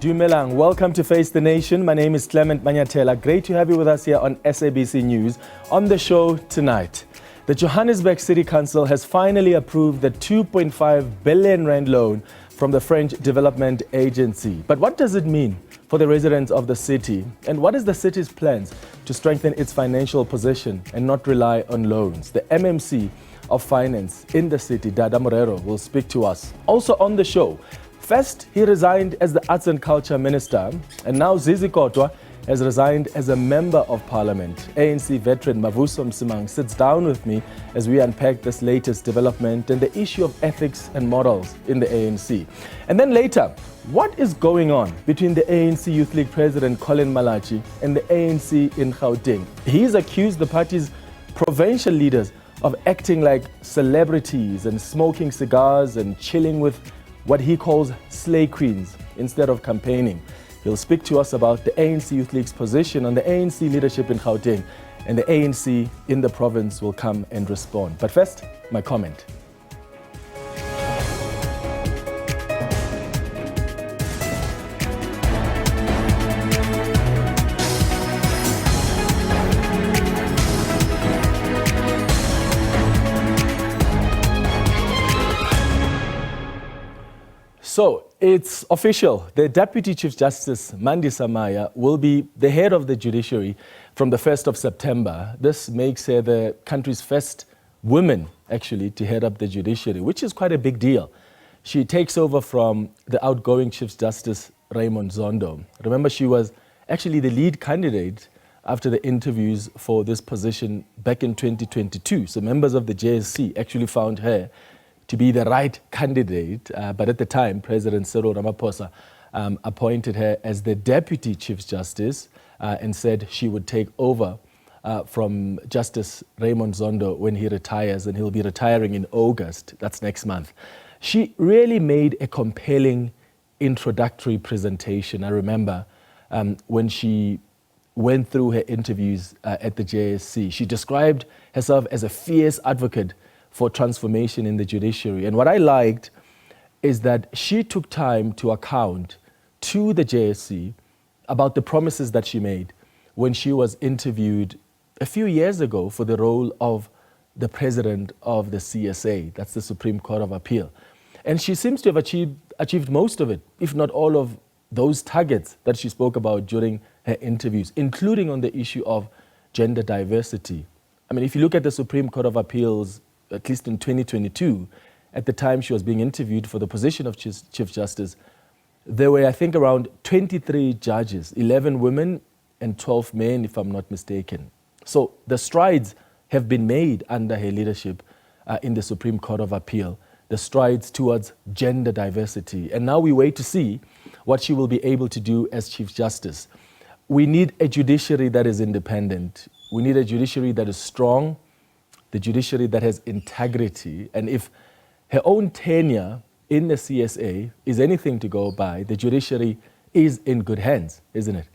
Dumelang, welcome to Face the Nation. My name is Clement Manyatela. Great to have you with us here on SABC News. On the show tonight, the Johannesburg City Council has finally approved the 2.5 billion rand loan from the French Development Agency. But what does it mean for the residents of the city? And what is the city's plans to strengthen its financial position and not rely on loans? The MMC of Finance in the city, Dada Morero, will speak to us. Also on the show, first, he resigned as the Arts and Culture Minister, and now Zizi Kodwa has resigned as a Member of Parliament. ANC veteran Mavuso Msimang sits down with me as we unpack this latest development and the issue of ethics and morals in the ANC. And then later, what is going on between the ANC Youth League President Collen Malatji and the ANC in Gauteng? He's accused the party's provincial leaders of acting like celebrities and smoking cigars and chilling with what he calls slay queens instead of campaigning. He'll speak to us about the ANC Youth League's position on the ANC leadership in Gauteng, and the ANC in the province will come and respond. But first, my comment. So it's official. The Deputy Chief Justice, Mandisa Maya, will be the head of the judiciary from the 1st of September. This makes her the country's first woman, actually, to head up the judiciary, which is quite a big deal. She takes over from the outgoing Chief Justice, Raymond Zondo. Remember, she was actually the lead candidate after the interviews for this position back in 2022. So members of the JSC actually found her to be the right candidate, but at the time, President Cyril Ramaphosa appointed her as the Deputy Chief Justice and said she would take over from Justice Raymond Zondo when he retires, and he'll be retiring in August, that's next month. She really made a compelling introductory presentation. I remember when she went through her interviews at the JSC. She described herself as a fierce advocate for transformation in the judiciary. And what I liked is that she took time to account to the JSC about the promises that she made when she was interviewed a few years ago for the role of the president of the CSA, that's the Supreme Court of Appeal. And she seems to have achieved most of it, if not all of those targets that she spoke about during her interviews, including on the issue of gender diversity. I mean, if you look at the Supreme Court of Appeals, at least in 2022, at the time she was being interviewed for the position of Chief Justice, there were, I think, around 23 judges, 11 women and 12 men, if I'm not mistaken. So the strides have been made under her leadership in the Supreme Court of Appeal, the strides towards gender diversity. And now we wait to see what she will be able to do as Chief Justice. We need a judiciary that is independent. We need a judiciary that is strong, the judiciary that has integrity. And if her own tenure in the CSA is anything to go by, the judiciary is in good hands, isn't it?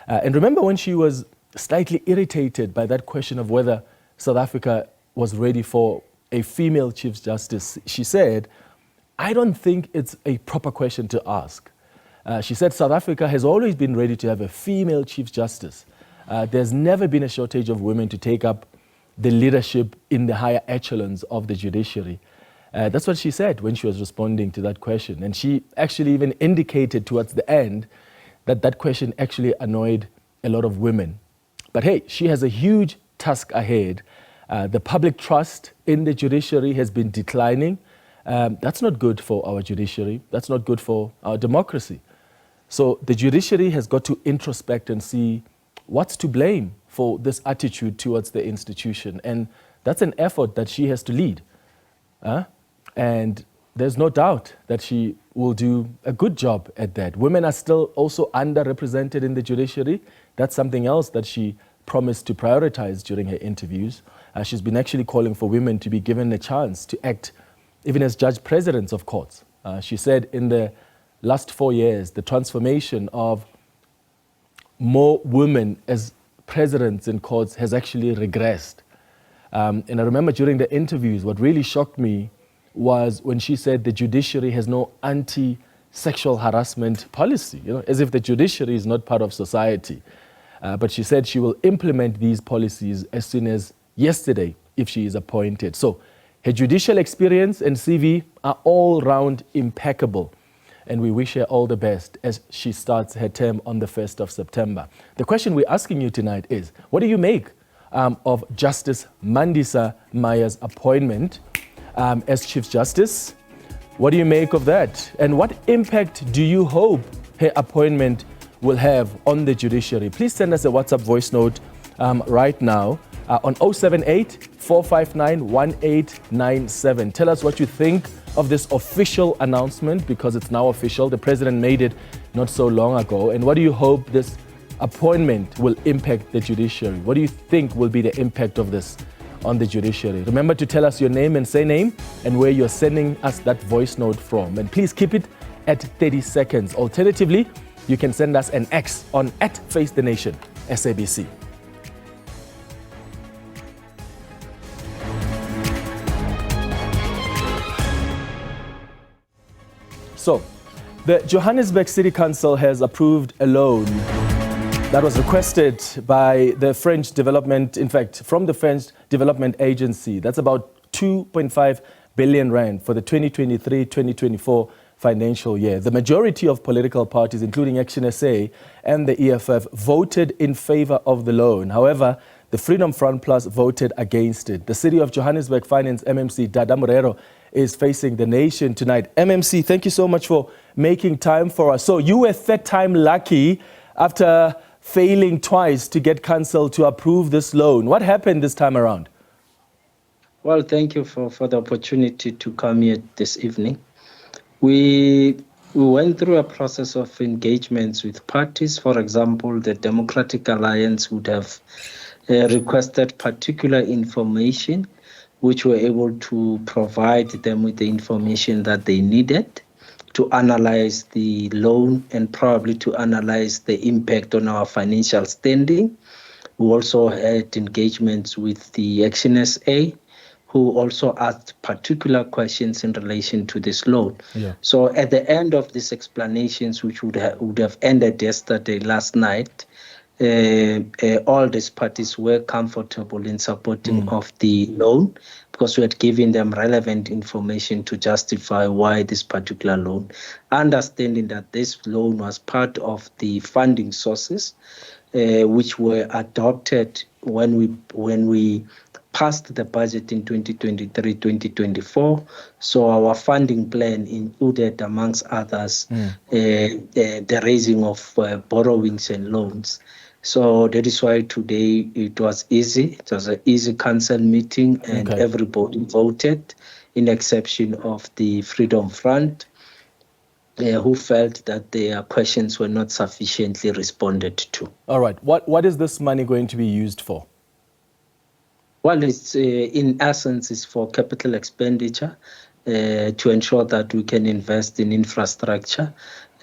And remember when she was slightly irritated by that question of whether South Africa was ready for a female Chief Justice, she said, I don't think it's a proper question to ask. She said South Africa has always been ready to have a female Chief Justice. There's never been a shortage of women to take up the leadership in the higher echelons of the judiciary. That's what she said when she was responding to that question. And she actually even indicated towards the end that that question actually annoyed a lot of women. But hey, she has a huge task ahead. The public trust in the judiciary has been declining. That's not good for our judiciary. That's not good for our democracy. So the judiciary has got to introspect and see what's to blame for this attitude towards the institution. And that's an effort that she has to lead. And there's no doubt that she will do a good job at that. Women are still also underrepresented in the judiciary. That's something else that she promised to prioritize during her interviews. She's been actually calling for women to be given a chance to act even as judge presidents of courts. She said in the last 4 years, the transformation of more women as presidents in courts has actually regressed. And I remember during the interviews, what really shocked me was when she said the judiciary has no anti sexual harassment policy, as if the judiciary is not part of society. But she said she will implement these policies as soon as yesterday if she is appointed. So her judicial experience and CV are all round impeccable. And we wish her all the best as she starts her term on the 1st of September. The question we're asking you tonight is, what do you make of Justice Mandisa Maya's appointment as Chief Justice? What do you make of that? And what impact do you hope her appointment will have on the judiciary? Please send us a WhatsApp voice note right now on 078-459-1897. Tell us what you think of this official announcement, because it's now official. The president made it not so long ago. And what do you hope this appointment will impact the judiciary? What do you think will be the impact of this on the judiciary? Remember to tell us your name and surname and where you're sending us that voice note from. And please keep it at 30 seconds. Alternatively, you can send us an X on @FaceTheNation SABC. So, the Johannesburg City Council has approved a loan that was requested by the French Development, in fact, from the French Development Agency. That's about 2.5 billion rand for the 2023-2024 financial year. The majority of political parties, including Action SA and the EFF, voted in favor of the loan. However, the Freedom Front Plus voted against it. The City of Johannesburg Finance MMC, Dada Morero, is facing the nation tonight. MMC, thank you so much for making time for us. So you were third time lucky after failing twice to get council to approve this loan. What happened this time around? Well, thank you for the opportunity to come here this evening. We went through a process of engagements with parties. For example, the Democratic Alliance would have requested particular information, which were able to provide them with the information that they needed to analyze the loan and probably to analyze the impact on our financial standing. We also had engagements with the Action SA, who also asked particular questions in relation to this loan. Yeah. So at the end of these explanations, which would have ended last night, all these parties were comfortable in supporting of the loan because we had given them relevant information to justify why this particular loan, understanding that this loan was part of the funding sources which were adopted when we passed the budget in 2023-2024. So our funding plan included, amongst others, the raising of borrowings and loans. So that is why today it was easy. It was an easy council meeting, and everybody voted, in exception of the Freedom Front, who felt that their questions were not sufficiently responded to. All right. What is this money going to be used for? Well, it's in essence, it's for capital expenditure to ensure that we can invest in infrastructure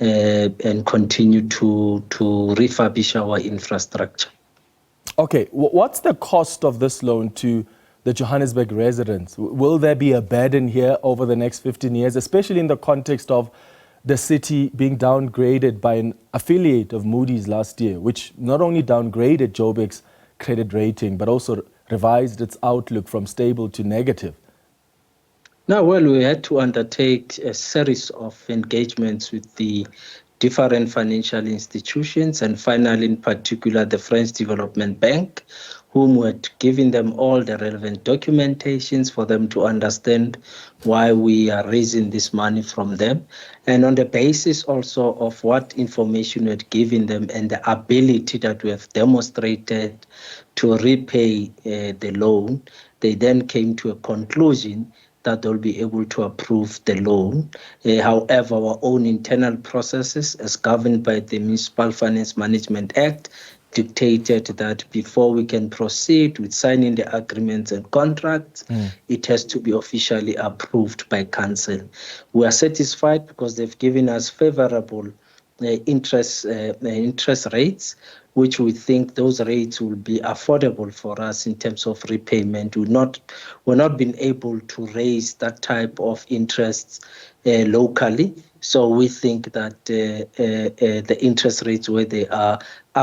and continue to refurbish our infrastructure. Okay, what's the cost of this loan to the Johannesburg residents? Will there be a burden here over the next 15 years, especially in the context of the city being downgraded by an affiliate of Moody's last year, which not only downgraded Joburg's credit rating, but also revised its outlook from stable to negative? Now, well, we had to undertake a series of engagements with the different financial institutions, and finally, in particular, the French Development Bank, whom we had given them all the relevant documentations for them to understand why we are raising this money from them. And on the basis also of what information we had given them and the ability that we have demonstrated to repay the loan, they then came to a conclusion that they'll be able to approve the loan. However, our own internal processes, as governed by the Municipal Finance Management Act, dictated that before we can proceed with signing the agreements and contracts, it has to be officially approved by council. We are satisfied because they've given us favorable interest rates, which we think those rates will be affordable for us in terms of repayment. We're not been able to raise that type of interests locally. So we think that the interest rates where they are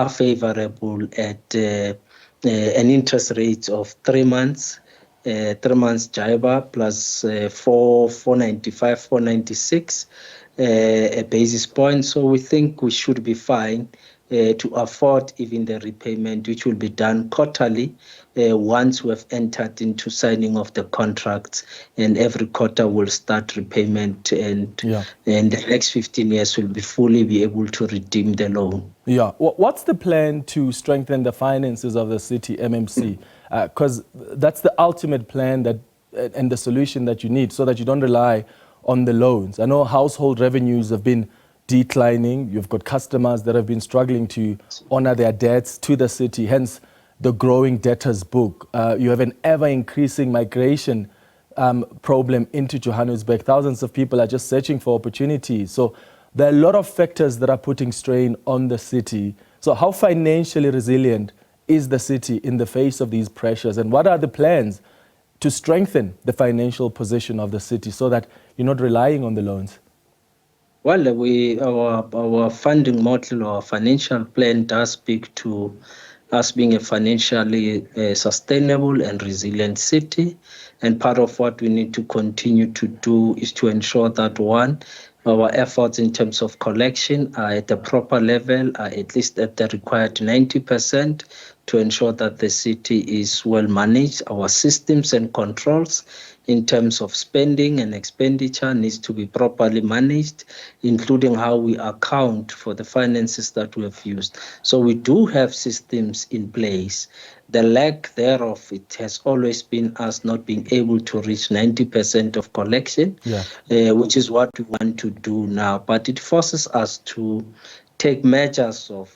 favorable at an interest rate of 3 months. 3 months JIBAR plus 495, 496 a basis point. So we think we should be fine to afford even the repayment, which will be done quarterly once we have entered into signing of the contracts, and every quarter will start repayment, and the next 15 years will be fully be able to redeem the loan. Yeah. What's the plan to strengthen the finances of the city, MMC? Because that's the ultimate plan and the solution that you need so that you don't rely on the loans. I know household revenues have been declining. You've got customers that have been struggling to honor their debts to the city, hence the growing debtors book. You have an ever-increasing migration problem into Johannesburg. Thousands of people are just searching for opportunities. So there are a lot of factors that are putting strain on the city. So how financially resilient is the city in the face of these pressures? And what are the plans to strengthen the financial position of the city so that you're not relying on the loans? Well, our funding model, our financial plan does speak to us being a financially sustainable and resilient city. And part of what we need to continue to do is to ensure that, one, our efforts in terms of collection are at the proper level, are at least at the required 90%, to ensure that the city is well managed. Our systems and controls in terms of spending and expenditure needs to be properly managed, including how we account for the finances that we have used. So we do have systems in place. The lack thereof, it has always been us not being able to reach 90% of collection, which is what we want to do now. But it forces us to take measures of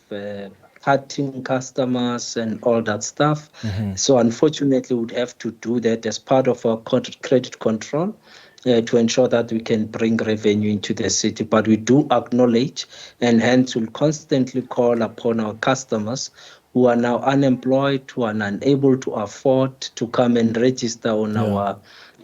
cutting customers and all that stuff. So unfortunately, we would have to do that as part of our credit control to ensure that we can bring revenue into the city. But we do acknowledge, and hence will constantly call upon our customers who are now unemployed, who are unable to afford to come and register on our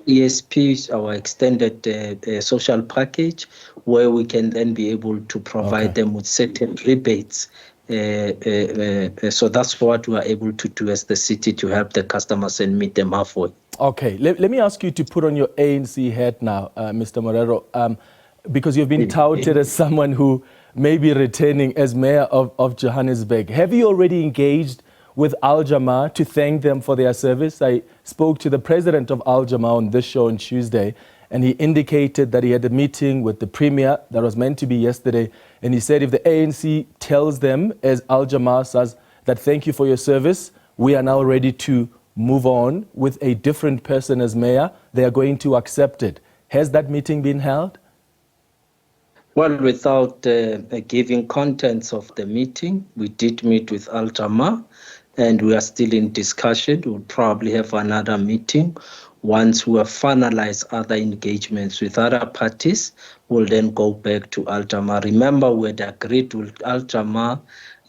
ESPs, our extended social package, where we can then be able to provide them with certain rebates. So that's what we are able to do as the city to help the customers and meet them halfway. Okay, let me ask you to put on your ANC hat now, Mr. Morero, because you've been touted as someone who may be returning as mayor of Johannesburg. Have you already engaged with Al Jamaa to thank them for their service? I spoke to the president of Al Jamaa on this show on Tuesday, and he indicated that he had a meeting with the premier that was meant to be yesterday. And he said if the ANC tells them, as Al Jamaa says, that thank you for your service, we are now ready to move on with a different person as mayor, they are going to accept it. Has that meeting been held? Well, without giving contents of the meeting, we did meet with Al Jamaa, and we are still in discussion. We'll probably have another meeting. Once we have finalized other engagements with other parties, we'll then go back to Al Jamaa. Remember, we had agreed with Al Jamaa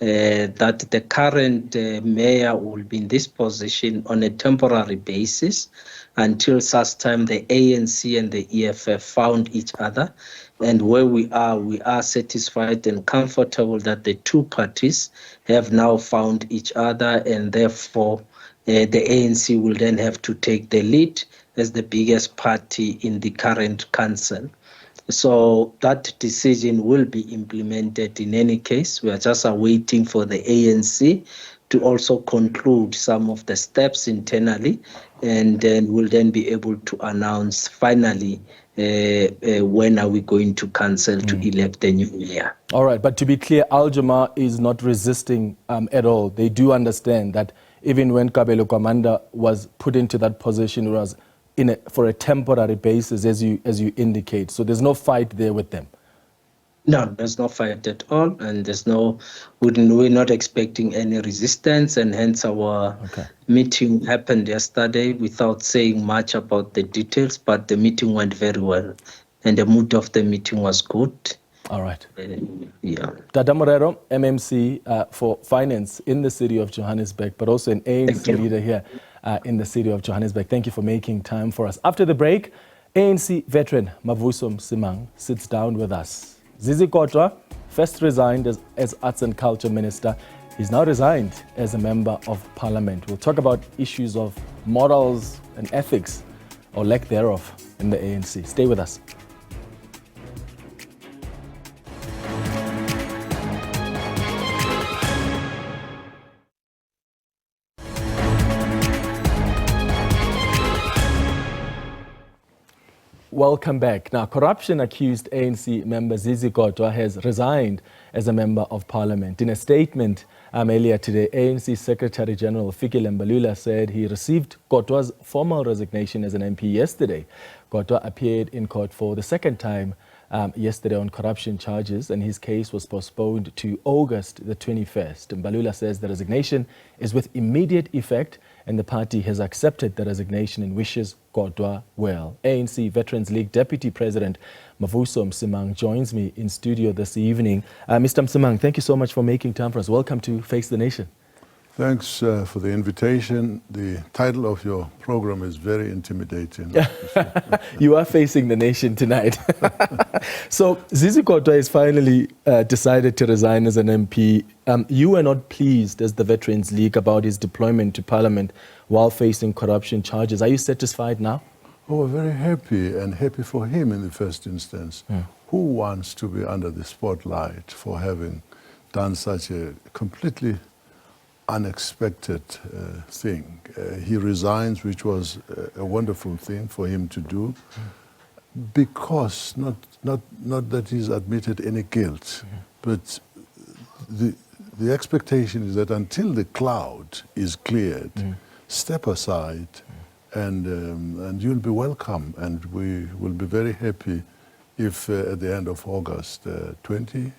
that the current mayor will be in this position on a temporary basis until such time the ANC and the EFF found each other. And where we are satisfied and comfortable that the two parties have now found each other, and therefore the ANC will then have to take the lead as the biggest party in the current council. So that decision will be implemented in any case. We are just awaiting for the ANC to also conclude some of the steps internally, and then we'll then be able to announce finally when are we going to council to elect the new mayor. All right, but to be clear, Al Jamaa is not resisting at all. They do understand that even when Kabelo Kwamanda was put into that position, it was for a temporary basis, as you indicate. So there's no fight there with them. No, there's no fight at all, and we're not expecting any resistance, and hence our meeting happened yesterday without saying much about the details, but the meeting went very well, and the mood of the meeting was good. All right. Yeah. Dada Morero, MMC for Finance in the city of Johannesburg, but also an ANC leader here in the city of Johannesburg. Thank you for making time for us. After the break, ANC veteran Mavuso Msimang sits down with us. Zizi Kodwa first resigned as Arts and Culture Minister. He's now resigned as a Member of Parliament. We'll talk about issues of morals and ethics, or lack thereof, in the ANC. Stay with us. Welcome back. Now, corruption-accused ANC member Zizi Kodwa has resigned as a Member of Parliament. In a statement earlier today, ANC Secretary-General Fikile Mbalula said he received Kodwa's formal resignation as an MP yesterday. Kodwa appeared in court for the second time yesterday on corruption charges, and his case was postponed to August the 21st. Mbalula says the resignation is with immediate effect, and the party has accepted the resignation and wishes Kodwa well. ANC Veterans League Deputy President Mavuso Msimang joins me in studio this evening. Mr. Msimang, thank you so much for making time for us. Welcome to Face the Nation. Thanks for the invitation. The title of your program is very intimidating. You are facing the nation tonight. So Zizi Kodwa has finally decided to resign as an MP. You were not pleased as the Veterans League about his deployment to Parliament while facing corruption charges. Are you satisfied now? Oh, very happy, and happy for him in the first instance. Who wants to be under the spotlight for having done such a completely unexpected thing? He resigns, which was a wonderful thing for him to do, because not that he's admitted any guilt, but the expectation is that until the cloud is cleared, step aside, and you'll be welcome, and we will be very happy if at the end of August 20,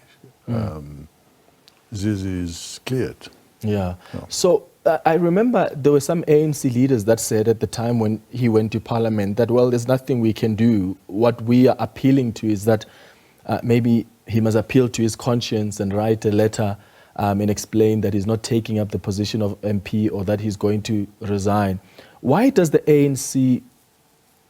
Zizi is cleared. Yeah. No. So I remember there were some ANC leaders that said at the time when he went to Parliament that, well, there's nothing we can do. What we are appealing to is that maybe he must appeal to his conscience and write a letter and explain that he's not taking up the position of MP or that he's going to resign. Why does the ANC,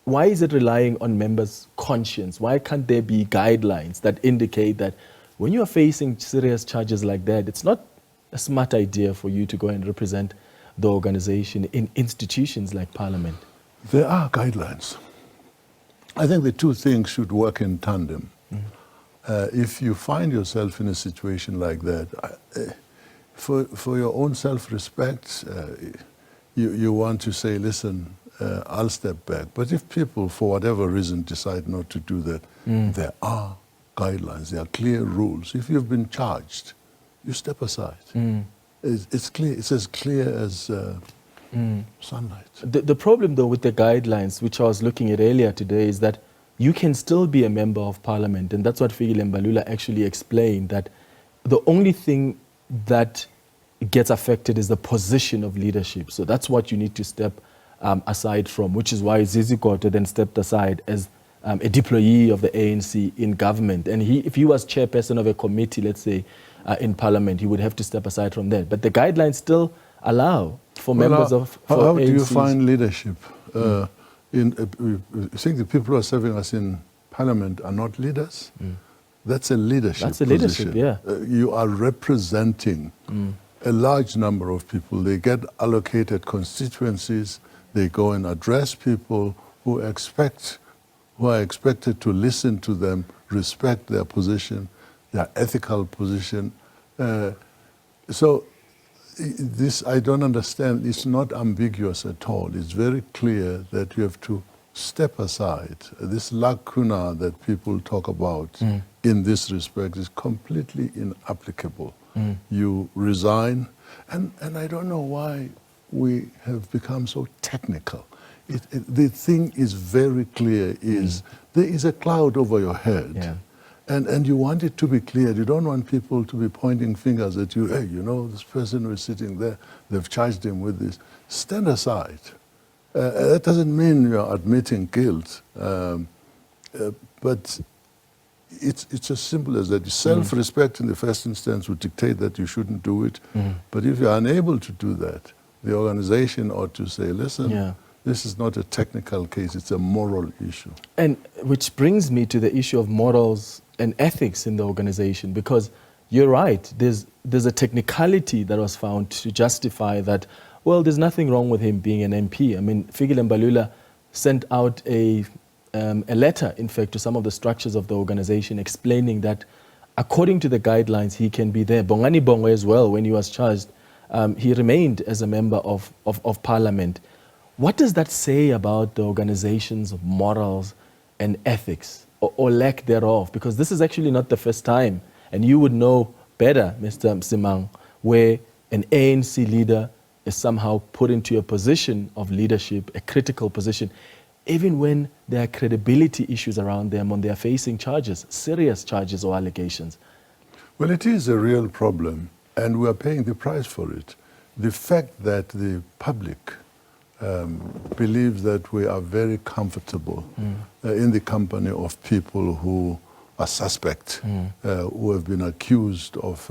why is it relying on members' conscience? Why can't there be guidelines that indicate that when you are facing serious charges like that, it's not a smart idea for you to go and represent the organization in institutions like Parliament? There are guidelines. I think the two things should work in tandem. If you find yourself in a situation like that, for your own self-respect, you want to say, listen, I'll step back. But if people, for whatever reason, decide not to do that, there are guidelines, there are clear rules. If you've been charged, you step aside. It's clear. It's as clear as sunlight. The problem, though, with the guidelines, which I was looking at earlier today, is that you can still be a Member of Parliament, and that's what Fikile Mbalula actually explained, that the only thing that gets affected is the position of leadership. So that's what you need to step aside from, which is why Zizi Kodwa then stepped aside as a deployee of the ANC in government. And if he was chairperson of a committee, let's say, in Parliament, he would have to step aside from that. But the guidelines still allow for members of How ANCs. do you find leadership? You think the people who are serving us in Parliament are not leaders? That's a leadership That's a leadership, position. yeah. You are representing a large number of people. They get allocated constituencies. They go and address people who are expected to listen to them, respect their position, their ethical position. So this, I don't understand, it's not ambiguous at all. It's very clear that you have to step aside. This lacuna that people talk about in this respect is completely inapplicable. You resign, and I don't know why we have become so technical. The thing is very clear, there is a cloud over your head. Yeah. And you want it to be clear. You don't want people to be pointing fingers at you. Hey, you know, this person who is sitting there, they've charged him with this. Stand aside. That doesn't mean you're admitting guilt. But it's as simple as that. Self-respect in the first instance would dictate that you shouldn't do it. But if you're unable to do that, the organization ought to say, listen, this is not a technical case, it's a moral issue. And which brings me to the issue of morals and ethics in the organization, because you're right, there's a technicality that was found to justify that, well, there's nothing wrong with him being an MP. I mean, Fikile Mbalula sent out a letter, in fact, to some of the structures of the organization explaining that according to the guidelines, he can be there. Bongani Bongo as well, when he was charged, he remained as a member of parliament. What does that say about the organization's morals and ethics, or lack thereof? Because this is actually not the first time, and you would know better, Mr. Msimang, where an ANC leader is somehow put into a position of leadership, a critical position, even when there are credibility issues around them when they are facing charges, serious charges or allegations. Well, it is a real problem, and we are paying the price for it. The fact that the public believes that we are very comfortable in the company of people who are suspect, who have been accused of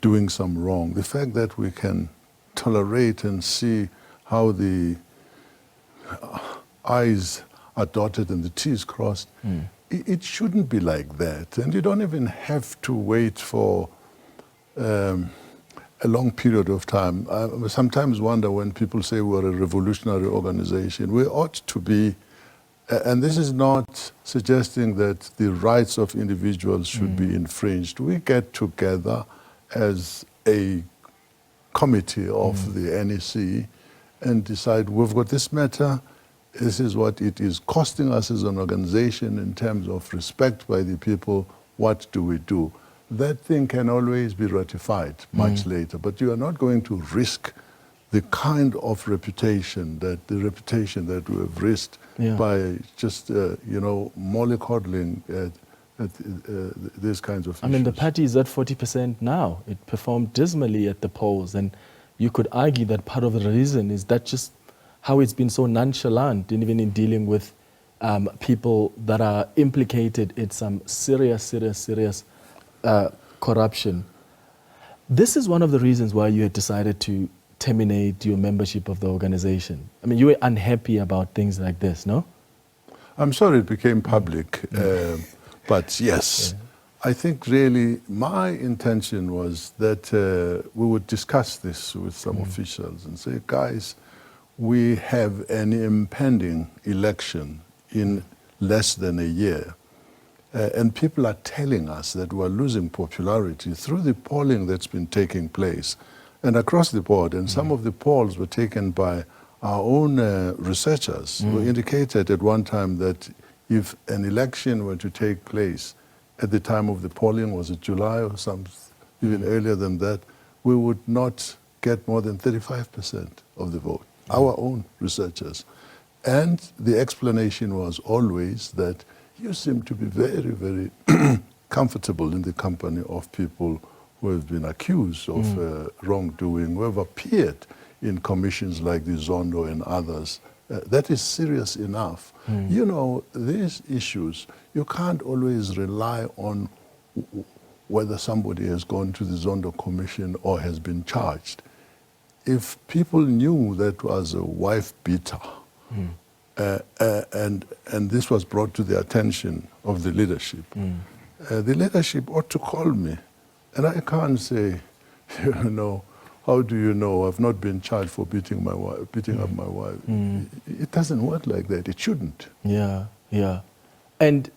doing some wrong. The fact that we can tolerate and see how the I's are dotted and the T's crossed, it shouldn't be like that. And you don't even have to wait for a long period of time. I sometimes wonder when people say we're a revolutionary organization. We ought to be, and this is not suggesting that the rights of individuals should be infringed. We get together as a committee of the NEC and decide, we've got this matter, this is what it is costing us as an organization in terms of respect by the people, what do we do? That thing can always be ratified much later, but you are not going to risk the kind of reputation that we have risked by just, mollycoddling these kinds of issues. I mean, the party is at 40% now. It performed dismally at the polls, and you could argue that part of the reason is that just how it's been so nonchalant, and even in dealing with people that are implicated in some serious corruption. This is one of the reasons why you had decided to terminate your membership of the organization. I mean, you were unhappy about things like this, no? I'm sorry it became public, but yes. I think really my intention was that we would discuss this with some officials and say, guys, we have an impending election in less than a year. And people are telling us that we're losing popularity through the polling that's been taking place and across the board. And some of the polls were taken by our own researchers who indicated at one time that if an election were to take place at the time of the polling, was it July or even earlier than that, we would not get more than 35% of the vote, our own researchers. And the explanation was always that you seem to be very, very comfortable in the company of people who have been accused of wrongdoing, who have appeared in commissions like the Zondo and others. That is serious enough. You know, these issues, you can't always rely on whether somebody has gone to the Zondo Commission or has been charged. If people knew that was a wife beater, and this was brought to the attention of the leadership, the leadership ought to call me. And I can't say, how do you know I've not been charged for beating up my wife? It doesn't work like that. It shouldn't. Yeah. And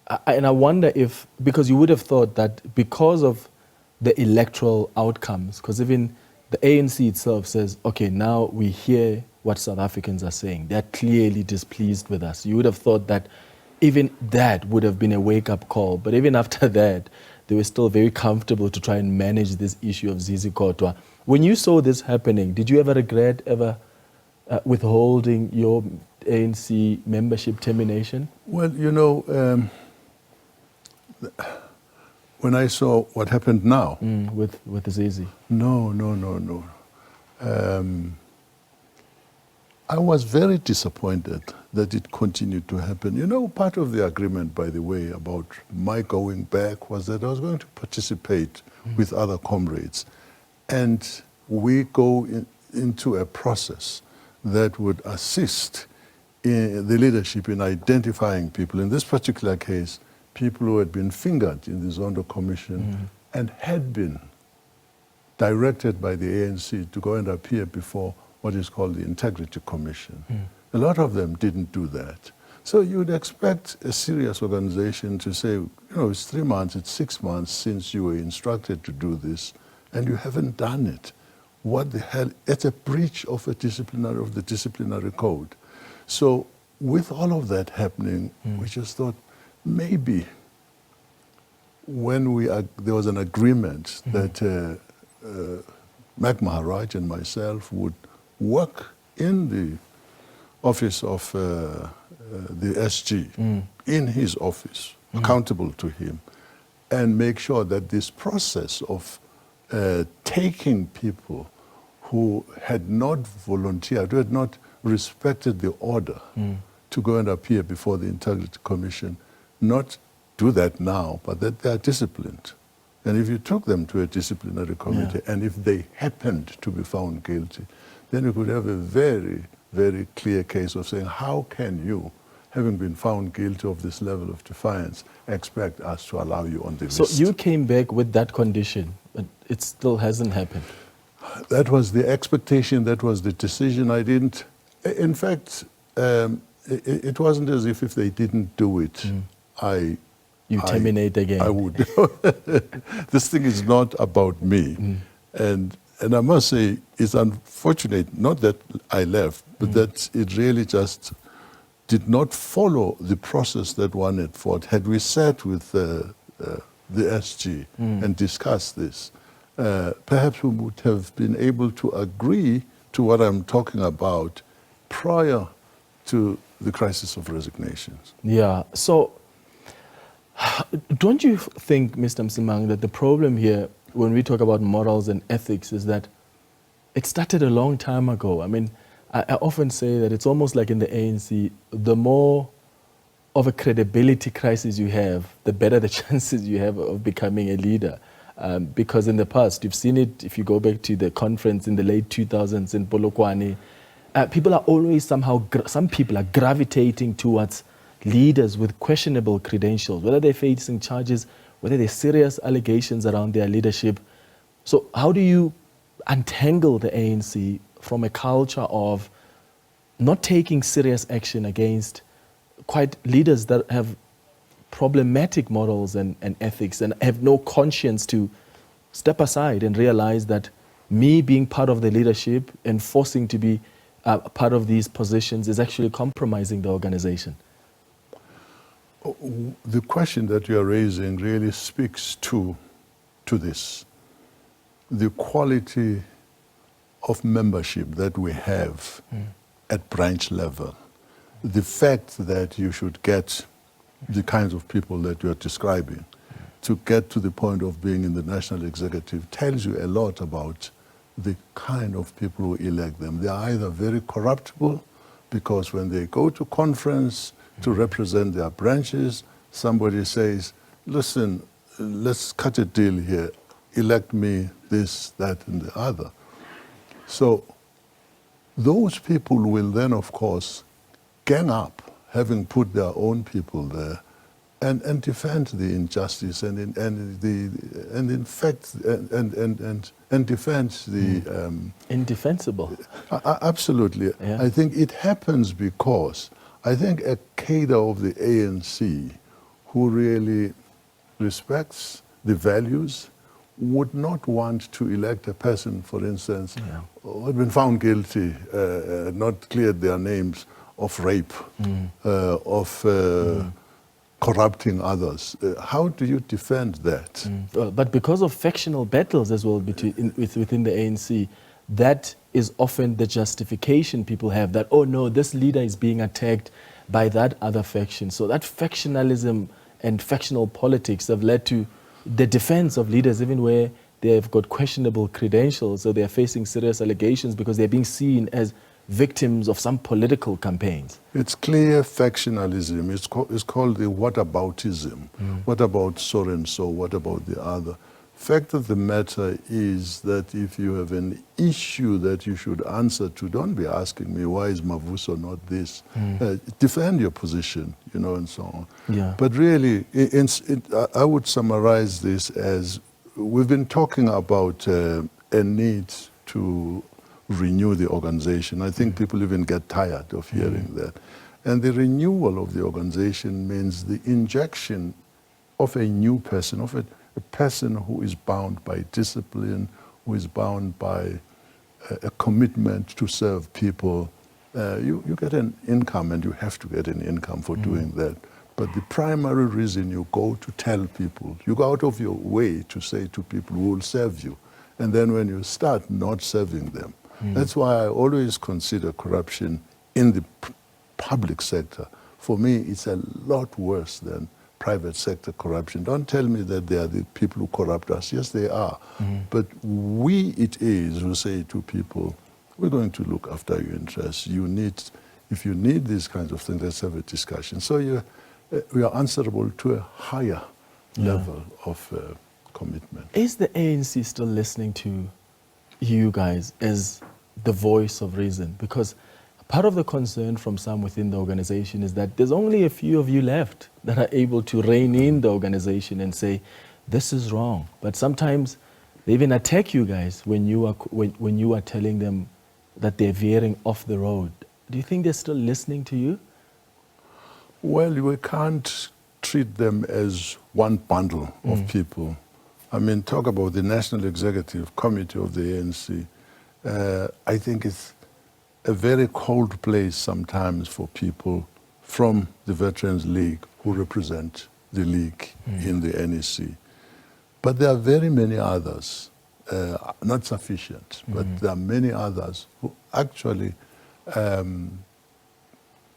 I wonder if, because you would have thought that because of the electoral outcomes, because even the ANC itself says, okay, now we hear what South Africans are saying. They're clearly displeased with us. You would have thought that even that would have been a wake-up call. But even after that, they were still very comfortable to try and manage this issue of Zizi Kodwa. When you saw this happening, did you ever regret withholding your ANC membership termination? Well, when I saw what happened now... with Zizi? No. I was very disappointed that it continued to happen. You know, part of the agreement, by the way, about my going back was that I was going to participate with other comrades. And we go into a process that would assist in the leadership in identifying people. In this particular case, people who had been fingered in the Zondo Commission and had been directed by the ANC to go and appear before what is called the Integrity Commission. A lot of them didn't do that. So you would expect a serious organization to say, you know, it's 3 months, it's 6 months since you were instructed to do this, and you haven't done it. What the hell? It's a breach of the disciplinary code. So with all of that happening, we just thought maybe when there was an agreement that Mac Maharaj and myself would work in the office of the SG, in his office, accountable to him, and make sure that this process of taking people who had not volunteered, who had not respected the order to go and appear before the Integrity Commission, not do that now, but that they are disciplined. And if you took them to a disciplinary committee, and if they happened to be found guilty, then you could have a very, very clear case of saying, how can you, having been found guilty of this level of defiance, expect us to allow you on the list? So you came back with that condition, but it still hasn't happened. That was the expectation, that was the decision. I didn't, in fact, it wasn't as if they didn't do it, You terminate again. I would. This thing is not about me. And I must say, it's unfortunate, not that I left, but that it really just did not follow the process that one had fought. Had we sat with the SG and discussed this, perhaps we would have been able to agree to what I'm talking about prior to the crisis of resignations. Yeah, so don't you think, Mr. Msimang, that the problem here, when we talk about morals and ethics, is that it started a long time ago? I mean, I often say that it's almost like in the ANC, the more of a credibility crisis you have, the better the chances you have of becoming a leader. Because in the past, you've seen it, if you go back to the conference in the late 2000s in Polokwane, people are always somehow, some people are gravitating towards leaders with questionable credentials, whether they're facing charges, whether there's serious allegations around their leadership. So how do you untangle the ANC from a culture of not taking serious action against quite leaders that have problematic morals and ethics and have no conscience to step aside and realize that me being part of the leadership and forcing to be part of these positions is actually compromising the organization? The question that you are raising really speaks to this. The quality of membership that we have at branch level. The fact that you should get the kinds of people that you are describing to get to the point of being in the national executive tells you a lot about the kind of people who elect them. They are either very corruptible, because when they go to conference to represent their branches, somebody says, listen, let's cut a deal here, elect me this, that, and the other. So those people will then, of course, gang up, having put their own people there, and defend the injustice and defend the indefensible. Absolutely. Yeah. I think it happens because I think a cadre of the ANC who really respects the values would not want to elect a person, for instance, who had been found guilty, not cleared their names, of rape, of corrupting others. How do you defend that? Well, but because of factional battles as well within the ANC, that is often the justification people have, that, oh no, this leader is being attacked by that other faction. So that factionalism and factional politics have led to the defense of leaders, even where they've got questionable credentials, so they're facing serious allegations because they're being seen as victims of some political campaigns? It's clear factionalism. It's called the whataboutism. What about so and so? What about the other? Fact of the matter is that if you have an issue that you should answer to, don't be asking me, why is Mavuso not this? Defend your position, you know, and so on. Yeah. But really, I would summarize this as we've been talking about a need to renew the organization. I think people even get tired of hearing that. And the renewal of the organization means the injection of a new person, of a person who is bound by discipline, who is bound by a commitment to serve people. You get an income, and you have to get an income for doing that. But the primary reason you go to tell people, you go out of your way to say to people who will serve you. And then when you start not serving them, that's why I always consider corruption in the public sector. For me, it's a lot worse than private sector corruption. Don't tell me that they are the people who corrupt us. Yes, they are. But it is who say to people, we're going to look after your interests. If you need these kinds of things, let's have a discussion. So we are answerable to a higher level of commitment. Is the ANC still listening to you guys as the voice of reason? Because part of the concern from some within the organization is that there's only a few of you left that are able to rein in the organization and say, this is wrong. But sometimes they even attack you guys when you are telling them that they're veering off the road. Do you think they're still listening to you? Well, we can't treat them as one bundle of people. I mean, talk about the National Executive Committee of the ANC. I think it's a very cold place sometimes for people from the Veterans League who represent the league in the NEC. But there are very many others, not sufficient, but there are many others who actually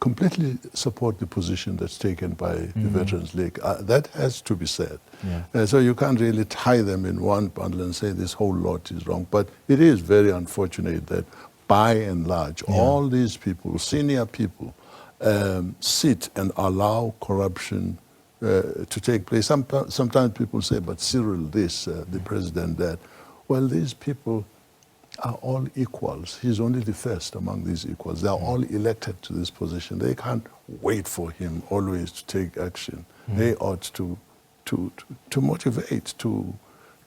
completely support the position that's taken by the Veterans League. That has to be said. So you can't really tie them in one bundle and say this whole lot is wrong. But it is very unfortunate that by and large, all these people, senior people, sit and allow corruption to take place. Sometimes people say, but Cyril this, the president that. Well, these people are all equals. He's only the first among these equals. They are all elected to this position. They can't wait for him always to take action. They ought to motivate, to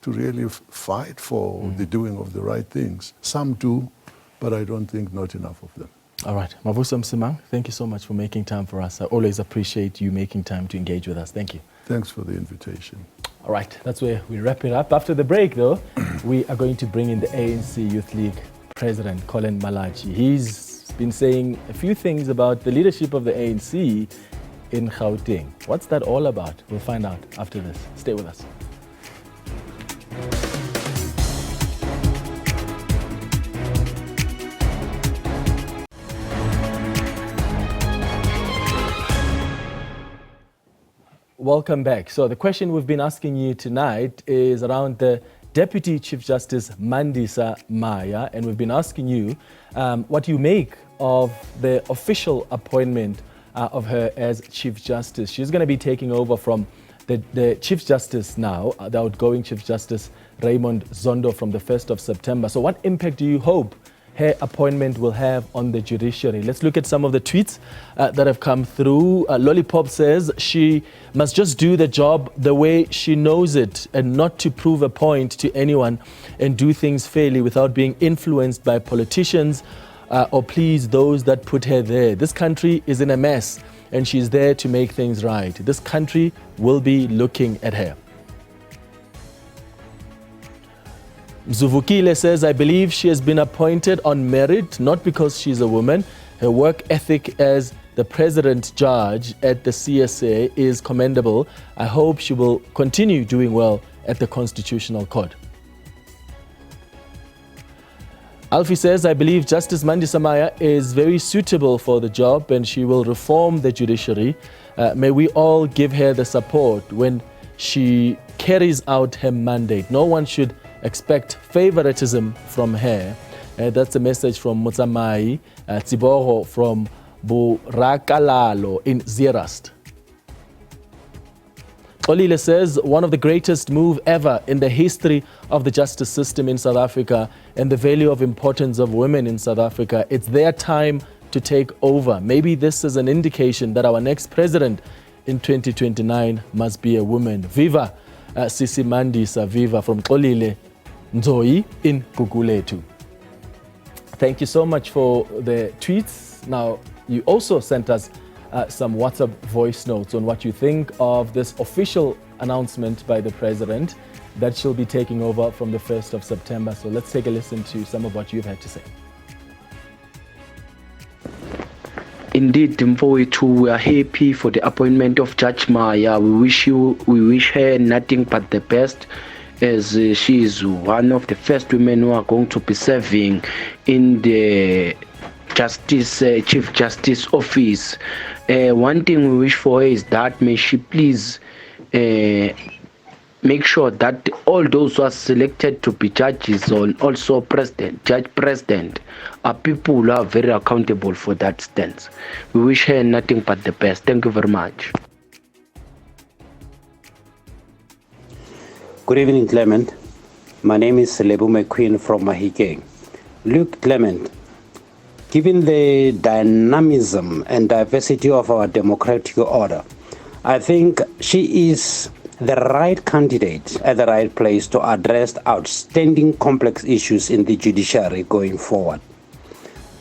really fight for the doing of the right things. Some do, but I don't think not enough of them. All right. Mavuso Msimang, thank you so much for making time for us. I always appreciate you making time to engage with us. Thank you. Thanks for the invitation. All right, that's where we wrap it up. After the break, though, we are going to bring in the ANC Youth League President Collen Malatji. He's been saying a few things about the leadership of the ANC in Gauteng. What's that all about? We'll find out after this. Stay with us. Welcome back. So the question we've been asking you tonight is around the Deputy Chief Justice Mandisa Maya, and we've been asking you what you make of the official appointment of her as Chief Justice. She's going to be taking over from the Chief Justice now, the outgoing Chief Justice Raymond Zondo from the 1st of September. So what impact do you hope her appointment will have on the judiciary? Let's look at some of the tweets that have come through. Lollipop says she must just do the job the way she knows it and not to prove a point to anyone and do things fairly without being influenced by politicians or please those that put her there. This country is in a mess and she's there to make things right. This country will be looking at her. Mzuvukile says, I believe she has been appointed on merit, not because she's a woman. Her work ethic as the president judge at the CSA is commendable. I hope she will continue doing well at the Constitutional Court. Alfie says, I believe Justice Mandisa Maya is very suitable for the job and she will reform the judiciary. May we all give her the support when she carries out her mandate. No one should expect favoritism from her. That's a message from Motsamai Tsiboro from Burakalalo in Zeerast. Olile says, one of the greatest move ever in the history of the justice system in South Africa and the value of importance of women in South Africa. It's their time to take over. Maybe this is an indication that our next president in 2029 must be a woman. Viva Sisi Mandisa, viva from Olile Nzoi in Guguletu. Thank you so much for the tweets. Now, you also sent us some WhatsApp voice notes on what you think of this official announcement by the president that she'll be taking over from the 1st of September. So let's take a listen to some of what you've had to say. Indeed, Mfowethu, we are happy for the appointment of Judge Maya. We wish her nothing but the best, as she is one of the first women who are going to be serving in the Chief Justice Office. One thing we wish for her is that may she please make sure that all those who are selected to be judges or also judge president are people who are very accountable for that stance. We wish her nothing but the best. Thank you very much. Good evening, Clement. My name is Lebu McQueen from Mahikeng. Look, Clement, given the dynamism and diversity of our democratic order, I think she is the right candidate at the right place to address outstanding complex issues in the judiciary going forward.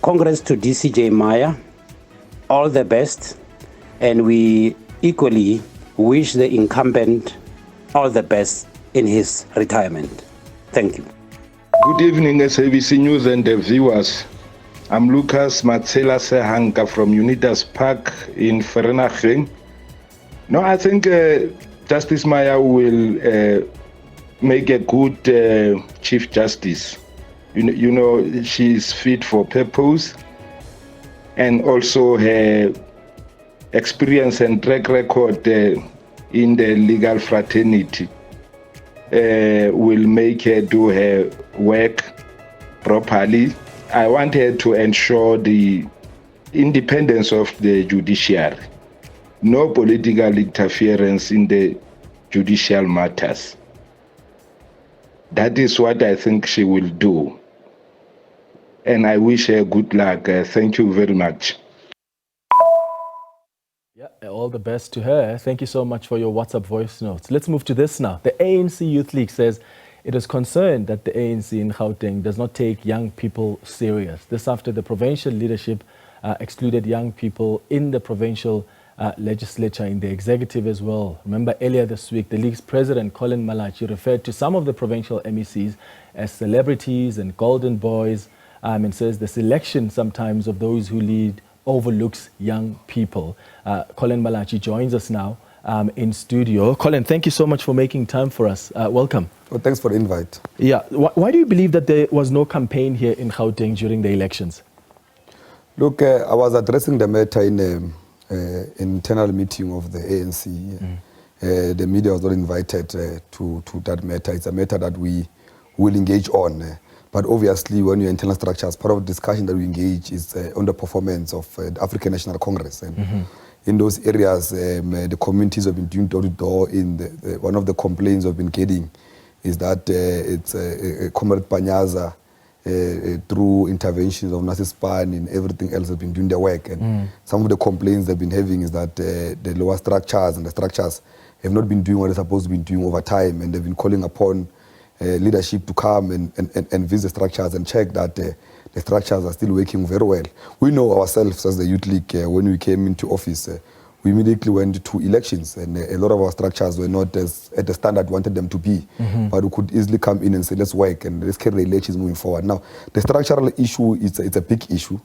Congrats to DCJ Maya, all the best, and we equally wish the incumbent all the best in his retirement. Thank you. Good evening, SABC News and the viewers. I'm Lucas Matsela Sehanka from Unitas Park in Vereeniging. No, I think Justice Maya will make a good Chief Justice. You know, she is fit for purpose, and also her experience and track record in the legal fraternity will make her do her work properly. I want her to ensure the independence of the judiciary. No political interference in the judicial matters. That is what I think she will do. And I wish her good luck. Thank you very much. Yeah, all the best to her. Thank you so much for your WhatsApp voice notes. Let's move to this now. The ANC Youth League says it is concerned that the ANC in Gauteng does not take young people serious. This after the provincial leadership excluded young people in the provincial legislature, in the executive as well. Remember, earlier this week, the League's President Collen Malatji referred to some of the provincial MECs as celebrities and golden boys, and says the selection sometimes of those who lead overlooks young people. Collen Malatji joins us now in studio. Collen, thank you so much for making time for us. Welcome. Well, thanks for the invite. Yeah. Why do you believe that there was no campaign here in Gauteng during the elections? Look, I was addressing the matter in an internal meeting of the ANC. The media was not invited to that matter. It's a matter that we will engage on. But obviously, when you're internal structures, part of the discussion that we engage is on the performance of the African National Congress. And in those areas, the communities have been doing door-to-door. One of the complaints we've been getting is that it's Comrade Panyaza, through interventions of Nasispan and everything else, has been doing their work. And some of the complaints they've been having is that the lower structures and the structures have not been doing what they're supposed to be doing over time, and they've been calling upon leadership to come and visit structures and check that the structures are still working very well. We know ourselves as the Youth League, when we came into office, we immediately went to elections, and a lot of our structures were not at the standard we wanted them to be. But we could easily come in and say, let's work and let's carry the elections moving forward. Now, the structural issue, it's a big issue.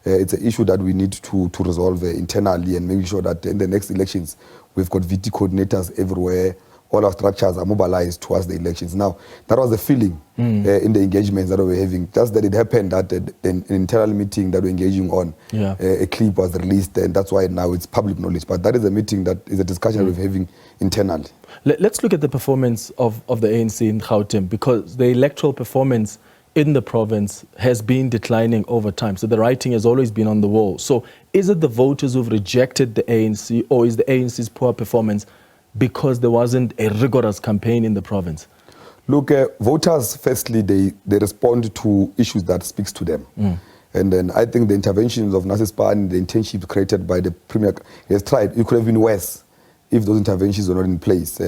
It's an issue that we need to resolve internally and make sure that in the next elections, we've got VT coordinators everywhere. All our structures are mobilized towards the elections. Now, that was the feeling in the engagements that we were having. Just that it happened that an internal meeting that we're engaging on, a clip was released, and that's why now it's public knowledge. But that is a meeting that is a discussion we're having internally. Let's look at the performance of the ANC in Gauteng, because the electoral performance in the province has been declining over time. So the writing has always been on the wall. So is it the voters who've rejected the ANC, or is the ANC's poor performance because there wasn't a rigorous campaign in the province? Look, voters, firstly, they respond to issues that speaks to them. And then I think the interventions of Nasir Span, the internships created by the Premier, he has tried. It could have been worse if those interventions were not in place.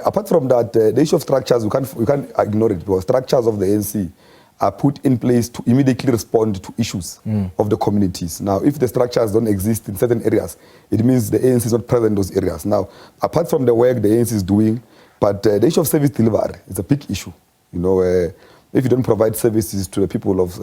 Apart from that, the issue of structures, we can't ignore it, because structures of the ANC are put in place to immediately respond to issues of the communities. Now, if the structures don't exist in certain areas, it means the ANC is not present in those areas. Now, apart from the work the ANC is doing, but the issue of service delivery is a big issue. You know, if you don't provide services to the people of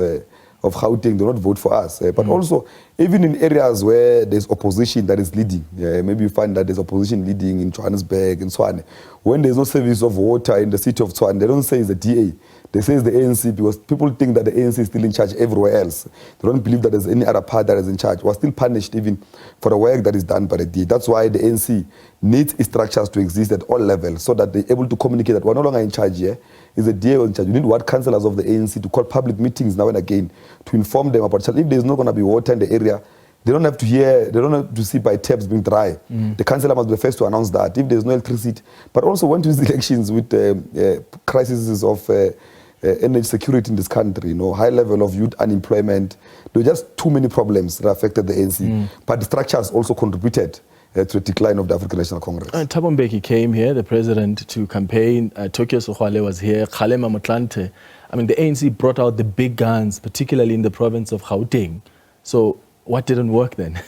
Gauteng, they do not vote for us. But also, even in areas where there's opposition that is leading, maybe you find that there's opposition leading in Johannesburg and Tshwane. When there's no service of water in the city of Tshwane, they don't say it's the DA. They say it's the ANC, because people think that the ANC is still in charge everywhere else. They don't believe that there's any other part that is in charge. We're still punished even for the work that is done by the DA. That's why the ANC needs its structures to exist at all levels, so that they're able to communicate that we're no longer in charge here. It's the DA in charge. You need ward councillors of the ANC to call public meetings now and again to inform them about if there's not going to be water in the area. They don't have to hear, they don't have to see by taps being dry. The councillor must be the first to announce that if there's no electricity. But also when to use the elections with crises of energy security in this country, you know, high level of youth unemployment. There were just too many problems that affected the ANC. But the structures also contributed to the decline of the African National Congress. Thabo Mbeki came here, the president, to campaign. Tokyo Sokhwale was here, Kgalema Motlanthe. I mean, the ANC brought out the big guns, particularly in the province of Gauteng. So what didn't work then?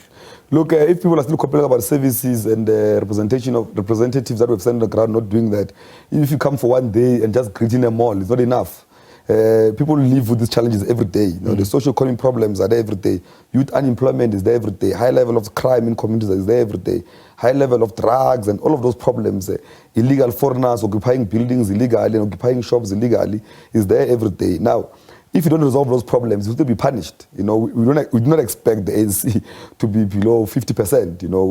Look, if people are still complaining about services and representation of representatives that we've sent on the ground not doing that, if you come for one day and just greeting them all, it's not enough. People live with these challenges every day. You know, the social-economic problems are there every day. Youth unemployment is there every day. High level of crime in communities is there every day. High level of drugs and all of those problems. Illegal foreigners occupying buildings illegally and occupying shops illegally is there every day. Now, if you don't resolve those problems, you will be punished. You know, we do not expect the ANC to be below 50%. You know,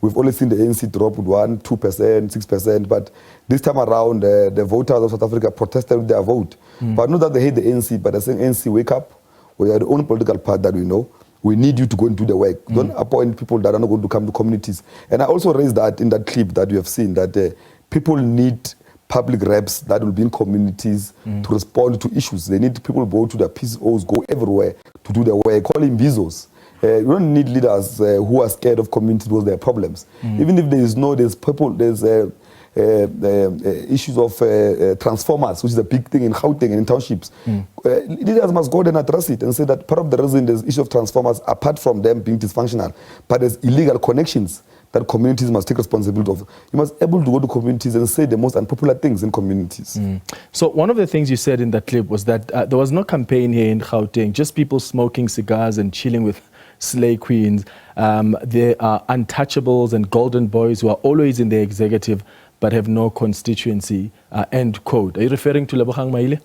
we've only seen the ANC drop with 1%, 2%, 6%. But this time around, the voters of South Africa protested with their vote. But not that they hate the ANC, but they're saying, ANC, wake up. We are the only political party that we know. We need you to go and do the work. Don't appoint people that are not going to come to communities. And I also raised that in that clip that you have seen, that people need public reps that will be in communities to respond to issues. They need people to go to the PCOs, go everywhere to do the work. Call him Bizos. You don't need leaders who are scared of communities because there are problems. Even if there's issues of transformers, which is a big thing in Gauteng and in townships. Leaders must go there and address it and say that part of the reason there's issue of transformers, apart from them being dysfunctional, but there's illegal connections that communities must take responsibility of. You must be able to go to communities and say the most unpopular things in communities. So one of the things you said in that clip was that there was no campaign here in Gauteng, just people smoking cigars and chilling with slay queens. There are untouchables and golden boys who are always in the executive but have no constituency, end quote. Are you referring to Lebogang Maile?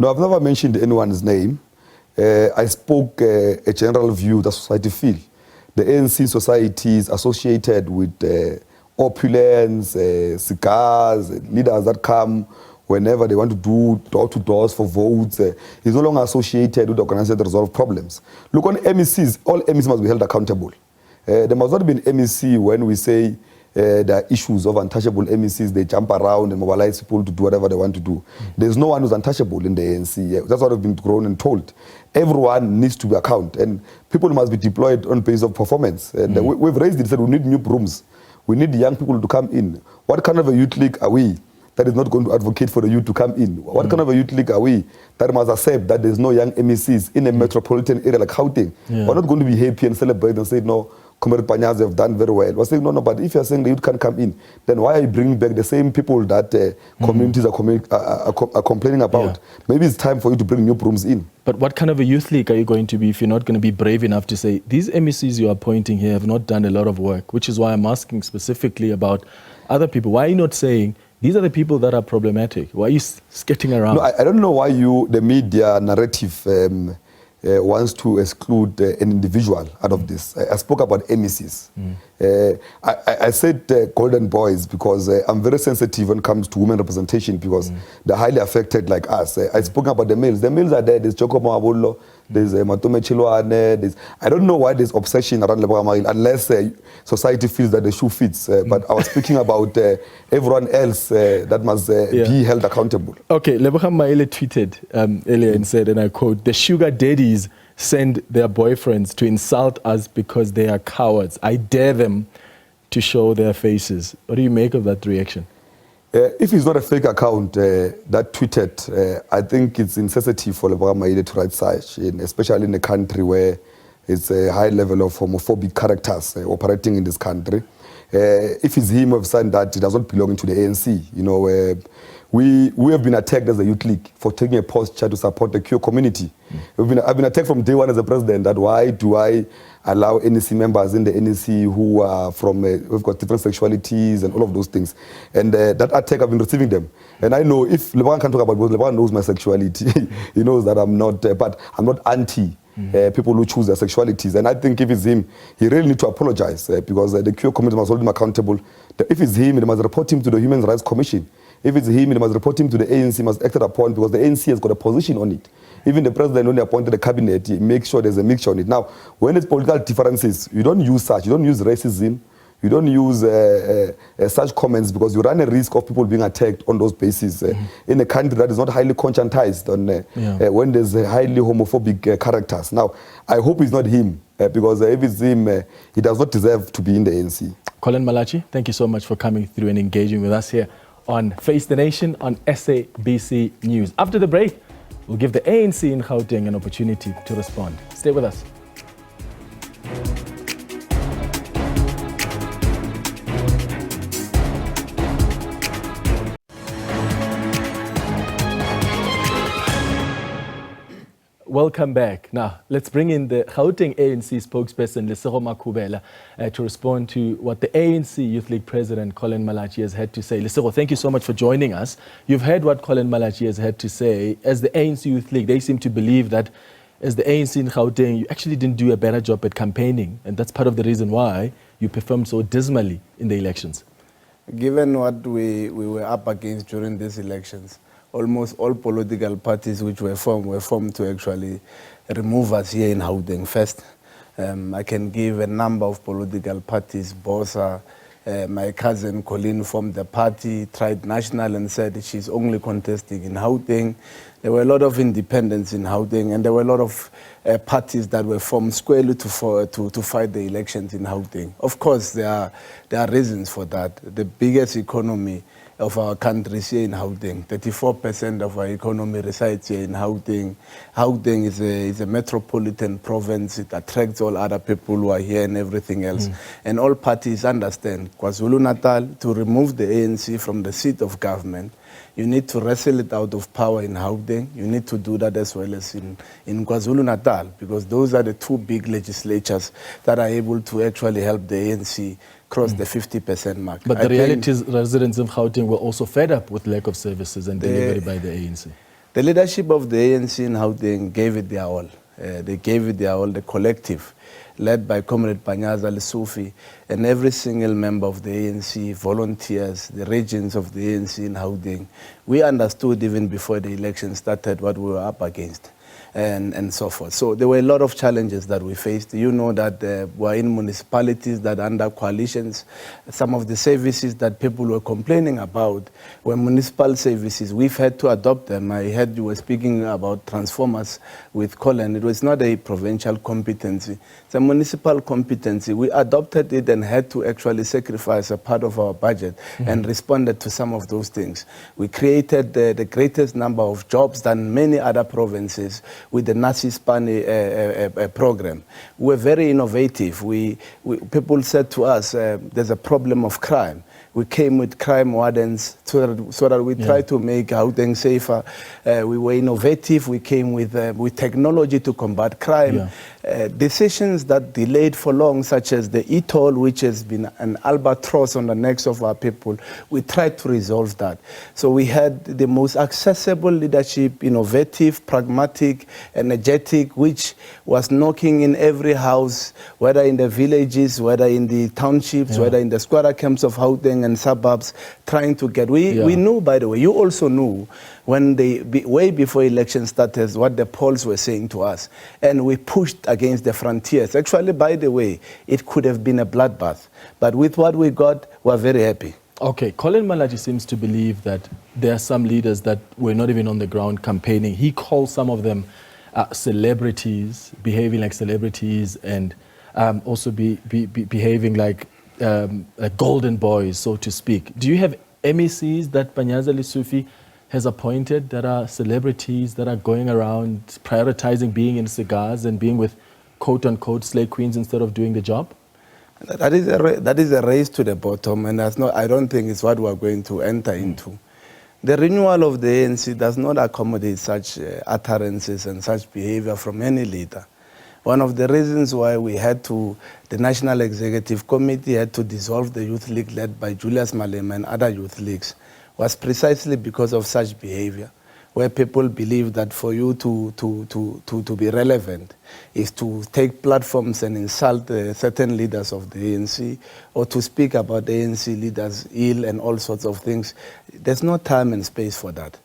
No, I've never mentioned anyone's name. I spoke a general view that society feel. The ANC society is associated with opulence, cigars, leaders that come whenever they want to do door-to-doors for votes. It's no longer associated with organizations that resolve problems. Look, on MECs, all MECs must be held accountable. There must not be an MEC when we say there are issues of untouchable MECs. They jump around and mobilize people to do whatever they want to do. There's no one who's untouchable in the ANC. That's what I've been grown and told. Everyone needs to be accountable, and people must be deployed on basis of performance. And we've raised it, said we need new brooms. We need young people to come in. What kind of a youth league are we that is not going to advocate for the youth to come in? What kind of a youth league are we that must accept that there's no young MECs in a metropolitan area like Gauteng? We're not going to be happy and celebrate and say, no, Comrade Panyazi have done very well. We're saying, no, but if you're saying the youth can't come in, then why are you bringing back the same people that communities are complaining about? Maybe it's time for you to bring new brooms in. But what kind of a youth league are you going to be if you're not going to be brave enough to say, these MECs you are appointing here have not done a lot of work, which is why I'm asking specifically about other people. Why are you not saying, these are the people that are problematic? Why are you skitting around? No, I don't know why the media narrative wants to exclude an individual out of this. I spoke about MECs. I said golden boys because I'm very sensitive when it comes to women representation because they're highly affected like us. I spoke about the males. The males are there. There's Joko Mawabolo, there's Matome Chilwane. I don't know why there's obsession around Leboga Mail unless society feels that the shoe fits. But I was speaking about everyone else that must be held accountable. Okay, Leboga Maile tweeted earlier and said, and I quote, "The sugar daddies send their boyfriends to insult us because they are cowards. I dare them to show their faces." What do you make of that reaction? If it's not a fake account that tweeted, I think it's insensitive for Leboga Maile to write such, especially in a country where it's a high level of homophobic characters operating in this country. If it's him who have signed that, it does not belong to the ANC. You know, we have been attacked as a youth league for taking a posture to support the queer community. I've been attacked from day one as a president that why do I allow NEC members in the NEC who are from, we've got different sexualities and all of those things. And that attack, I've been receiving them. And I know if Leboga can talk about both, Leboga knows my sexuality. He knows that I'm not, but I'm not anti people who choose their sexualities. And I think if it's him, he really needs to apologize because the queer community must hold him accountable. If it's him, they must report him to the Human Rights Commission. If it's him, they must report him to the ANC, must act upon because the ANC has got a position on it. Even the president, when he appointed the cabinet, he makes sure there's a mixture on it. Now, when it's political differences, you don't use such. You don't use racism. You don't use such comments because you run a risk of people being attacked on those bases in a country that is not highly conscientized on when there's highly homophobic characters. Now, I hope it's not him because if it's him, he does not deserve to be in the ANC. Collen Malatji, thank you so much for coming through and engaging with us here on Face the Nation on SABC News. After the break, we'll give the ANC in Gauteng an opportunity to respond. Stay with us. Welcome back. Now, let's bring in the Gauteng ANC spokesperson, Lesego Makhubela, to respond to what the ANC Youth League President Collen Malatji has had to say. Lesego, thank you so much for joining us. You've heard what Collen Malatji has had to say. As the ANC Youth League, they seem to believe that as the ANC in Gauteng, you actually didn't do a better job at campaigning, and that's part of the reason why you performed so dismally in the elections. Given what we were up against during these elections, almost all political parties which were formed to actually remove us here in Gauteng first. I can give a number of political parties. Bosa, my cousin Colleen formed the party, tried national and said she's only contesting in Gauteng. There were a lot of independents in Gauteng, and there were a lot of parties that were formed squarely to fight the elections in Gauteng. Of course, there are reasons for that. The biggest economy of our country is here in Gauteng. 34% of our economy resides here in Gauteng. Gauteng is a metropolitan province. It attracts all other people who are here and everything else. And all parties understand KwaZulu-Natal, to remove the ANC from the seat of government, you need to wrestle it out of power in Gauteng. You need to do that as well as in KwaZulu-Natal, because those are the two big legislatures that are able to actually help the ANC cross the 50% mark. But the reality is residents of Gauteng were also fed up with lack of services and delivery by the ANC. The leadership of the ANC in Gauteng gave it their all. They gave it their all, the collective, led by Comrade Panyaza Lesufi, and every single member of the ANC, volunteers, the regions of the ANC in Gauteng. We understood even before the election started what we were up against. And so forth. So there were a lot of challenges that we faced. You know that we're in municipalities that are under coalitions. Some of the services that people were complaining about were municipal services. We've had to adopt them. I heard you were speaking about transformers with Collen. It was not a provincial competency. It's a municipal competency. We adopted it and had to actually sacrifice a part of our budget and responded to some of those things. We created the greatest number of jobs than many other provinces with the Nasi-Spani program. We were very innovative. People said to us, there's a problem of crime. We came with crime wardens so that we tried to make Gauteng safer. We were innovative. We came with technology to combat crime. decisions that delayed for long, such as the e-toll, which has been an albatross on the necks of our people, we tried to resolve that. So we had the most accessible leadership, innovative, pragmatic, energetic, which was knocking in every house, whether in the villages, whether in the townships, whether in the squatter camps of Gauteng and suburbs, trying to get. We knew, by the way, you also knew when way before election started what the polls were saying to us, and we pushed against the frontiers. Actually, by the way, it could have been a bloodbath, but with what we got, we're very happy. Okay, Collen Malatji seems to believe that there are some leaders that were not even on the ground campaigning. He calls some of them celebrities, behaving like celebrities, and also behaving like golden boys, so to speak. Do you have MECs that Panyaza Lesufi has appointed that are celebrities that are going around prioritizing being in cigars and being with quote-unquote slay queens instead of doing the job? That is a race to the bottom, and I don't think it's what we're going to enter into. The renewal of the ANC does not accommodate such utterances and such behavior from any leader. One of the reasons why the National Executive Committee had to dissolve the Youth League led by Julius Malema and other youth leagues was precisely because of such behavior, where people believe that for you to be relevant is to take platforms and insult certain leaders of the ANC, or to speak about the ANC leaders ill and all sorts of things. There's no time and space for that.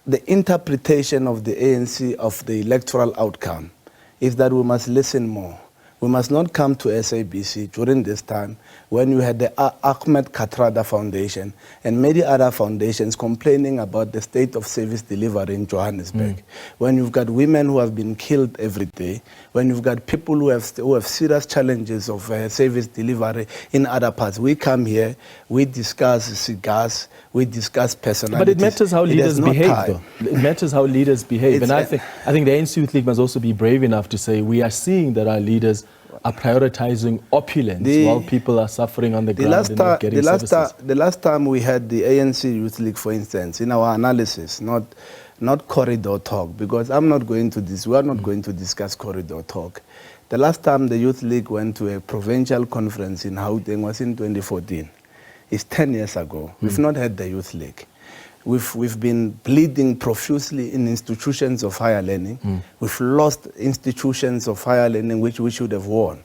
The interpretation of the ANC of the electoral outcome is that we must listen more. We must not come to SABC during this time when you had the Ahmed Kathrada Foundation and many other foundations complaining about the state of service delivery in Johannesburg. When you've got women who have been killed every day, when you've got people who have serious challenges of service delivery in other parts. We come here, we discuss cigars, we discuss personalities. But it matters how leaders behave, though. It matters how leaders behave. And I think the ANC Youth League must also be brave enough to say we are seeing that our leaders are prioritizing opulence while people are suffering on the ground and not getting services. The last time we had the ANC Youth League, for instance, in our analysis, not corridor talk, because we are not going to discuss corridor talk. The last time the Youth League went to a provincial conference in Gauteng was in 2014. It's 10 years ago. We've not had the Youth League. We've been bleeding profusely in institutions of higher learning. We've lost institutions of higher learning which we should have won.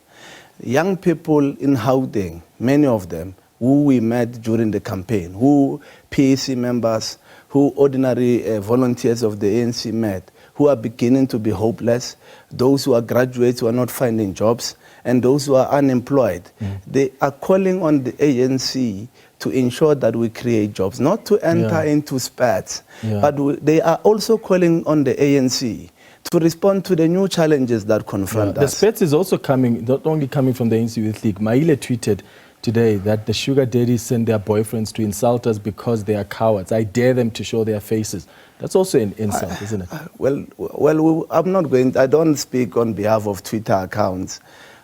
Young people in Gauteng, many of them, who we met during the campaign, who PAC members, who ordinary volunteers of the ANC met, who are beginning to be hopeless, those who are graduates who are not finding jobs, and those who are unemployed. They are calling on the ANC to ensure that we create jobs, not to enter into spats, but they are also calling on the ANC to respond to the new challenges that confront us. The spats is also coming, not only coming from the ANC Youth League. Maile tweeted today that the sugar daddies send their boyfriends to insult us because they are cowards. I dare them to show their faces. That's also an insult, isn't it? Well, I'm not going, I don't speak on behalf of Twitter accounts,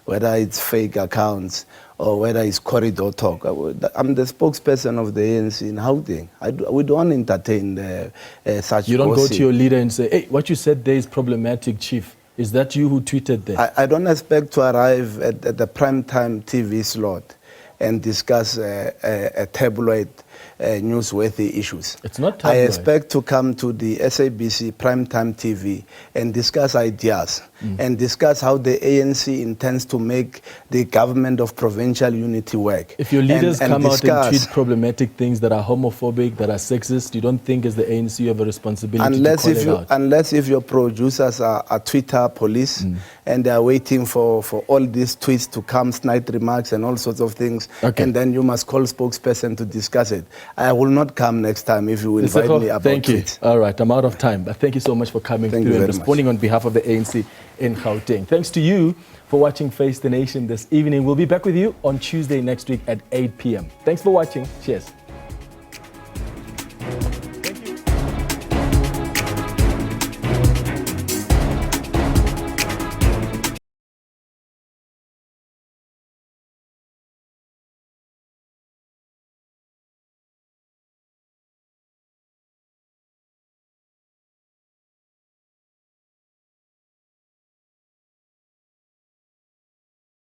whether it's fake accounts or whether it's corridor talk. I'm the spokesperson of the ANC in Gauteng. We don't entertain such You don't gossip. go to your leader and say, hey, what you said there is problematic, Chief. Is that you who tweeted that? I don't expect to arrive at the primetime TV slot and discuss a tabloid newsworthy issues. It's not tabloid. I expect to come to the SABC primetime TV and discuss ideas and discuss how the ANC intends to make the government of provincial unity work. If your leaders come out and tweet problematic things that are homophobic, that are sexist, you don't think as the ANC you have a responsibility to call it out? Unless if your producers are Twitter police and they are waiting for all these tweets to come, snide remarks and all sorts of things, and then you must call spokesperson to discuss it. I will not come next time if you invite me about Thank you. tweets. All right, I'm out of time. But thank you so much for coming through and responding on behalf of the ANC in Gauteng. Thanks to you for watching Face the Nation this evening. We'll be back with you on Tuesday next week at 8 p.m. Thanks for watching. Cheers.